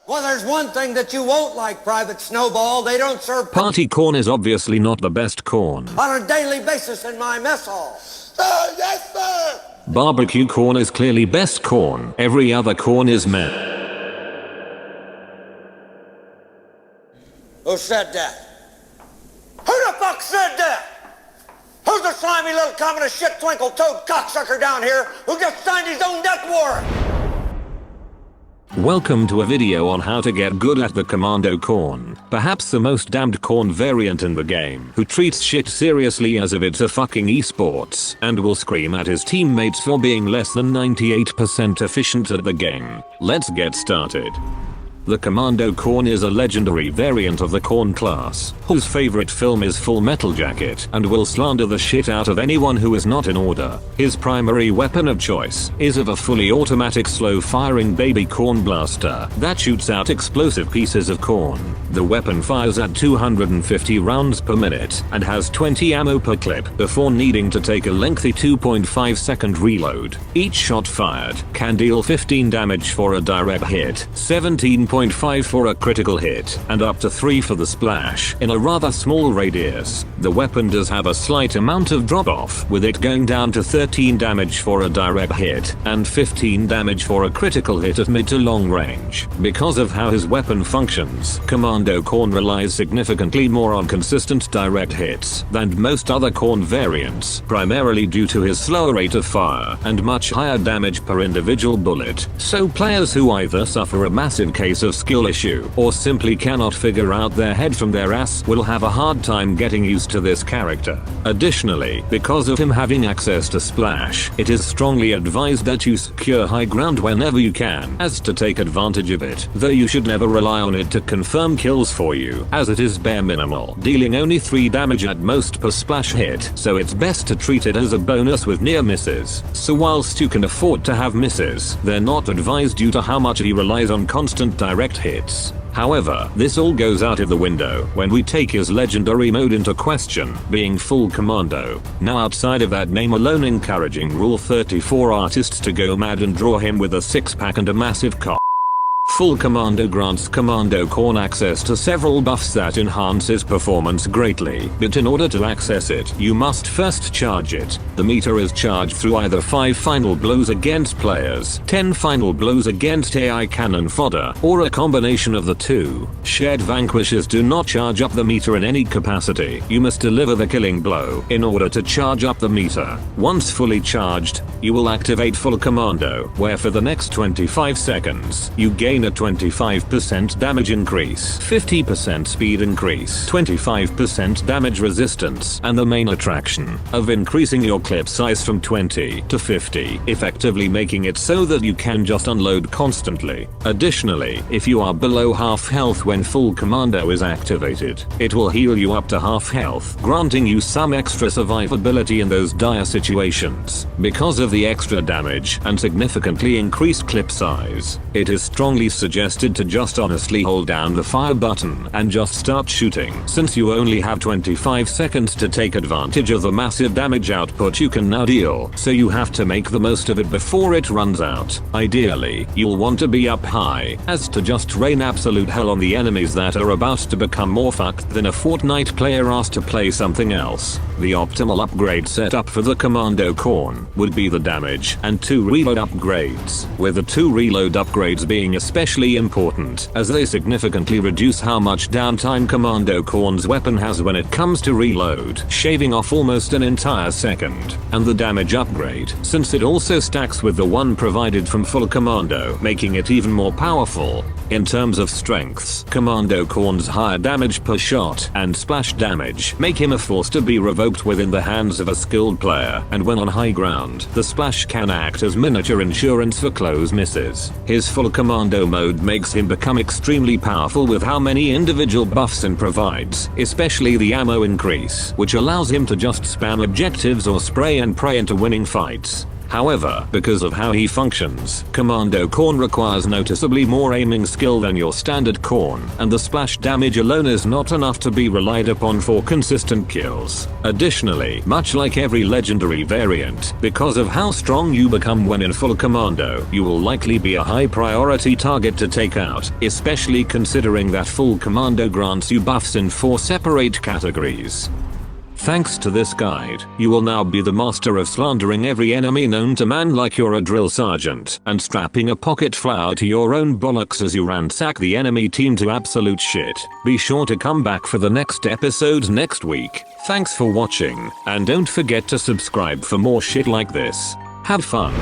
Well, there's one thing that you won't like, Private Snowball. They don't serve Party corn is obviously not the best corn. on a daily basis in my mess hall. Yes, sir! Barbecue corn is clearly best corn. Every other corn is meh. Who said that? Who the fuck said that? Who's the slimy little communist shit twinkle-toed cocksucker down here who just signed his own death warrant? Welcome to a video on how to get good at the Commando corn, perhaps the most damned corn variant in the game, who treats shit seriously as if it's a fucking esports, and will scream at his teammates for being less than 98% efficient at the game. Let's get started. The Commando corn is a legendary variant of the corn class, whose favorite film is Full Metal Jacket and will slander the shit out of anyone who is not in order. His primary weapon of choice is of a fully automatic slow-firing baby corn blaster that shoots out explosive pieces of corn. The weapon fires at 250 rounds per minute and has 20 ammo per clip before needing to take a lengthy 2.5 second reload. Each shot fired can deal 15 damage for a direct hit, 17.5 for a critical hit, and up to 3 for the splash in a rather small radius. The weapon does have a slight amount of drop off, with it going down to 13 damage for a direct hit and 15 damage for a critical hit at mid to long range. Because of how his weapon functions, Commando corn relies significantly more on consistent direct hits than most other corn variants, primarily due to his slower rate of fire and much higher damage per individual bullet. So players who either suffer a massive case of skill issue or simply cannot figure out their head from their ass will have a hard time getting used to this character. Additionally, because of him having access to splash, it is strongly advised that you secure high ground whenever you can, as to take advantage of it, though you should never rely on it to confirm kills for you, as it is bare minimal, dealing only 3 damage at most per splash hit, so it's best to treat it as a bonus with near misses. So whilst you can afford to have misses, they're not advised due to how much he relies on constant direct hits. However, this all goes out of the window when we take his legendary mode into question, being full commando. Now outside of that name alone encouraging Rule 34 artists to go mad and draw him with a 6-pack and a massive cock. Full Commando grants Commando corn access to several buffs that enhance his performance greatly, but in order to access it, you must first charge it. The meter is charged through either 5 final blows against players, 10 final blows against AI cannon fodder, or a combination of the two. Shared vanquishes do not charge up the meter in any capacity. You must deliver the killing blow in order to charge up the meter. Once fully charged, you will activate Full Commando, where for the next 25 seconds, you gain a 25% damage increase, 50% speed increase, 25% damage resistance, and the main attraction of increasing your clip size from 20 to 50, effectively making it so that you can just unload constantly. Additionally, if you are below half health when Full Commando is activated, it will heal you up to half health, granting you some extra survivability in those dire situations. Because of the extra damage and significantly increased clip size, it is strongly suggested to just honestly hold down the fire button and just start shooting, since you only have 25 seconds to take advantage of the massive damage output you can now deal, so you have to make the most of it before it runs out. Ideally, you'll want to be up high, as to just rain absolute hell on the enemies that are about to become more fucked than a Fortnite player asked to play something else. The optimal upgrade setup for the Commando corn would be the damage and 2 reload upgrades, with the 2 reload upgrades being especially important, as they significantly reduce how much downtime Commando corn's weapon has when it comes to reload, shaving off almost an entire second. And the damage upgrade, since it also stacks with the one provided from Full Commando, making it even more powerful. In terms of strengths, Commando corn's higher damage per shot and splash damage make him a force to be revoked within the hands of a skilled player, and when on high ground, the splash can act as miniature insurance for close misses. His Full Commando mode makes him become extremely powerful with how many individual buffs it provides, especially the ammo increase, which allows him to just spam objectives or spray and pray into winning fights. However, because of how he functions, Commando Corn requires noticeably more aiming skill than your standard Corn, and the splash damage alone is not enough to be relied upon for consistent kills. Additionally, much like every legendary variant, because of how strong you become when in full Commando, you will likely be a high priority target to take out, especially considering that full Commando grants you buffs in 4 separate categories. Thanks to this guide, you will now be the master of slandering every enemy known to man like you're a drill sergeant, and strapping a pocket flower to your own bollocks as you ransack the enemy team to absolute shit. Be sure to come back for the next episode next week. Thanks for watching, and don't forget to subscribe for more shit like this. Have fun.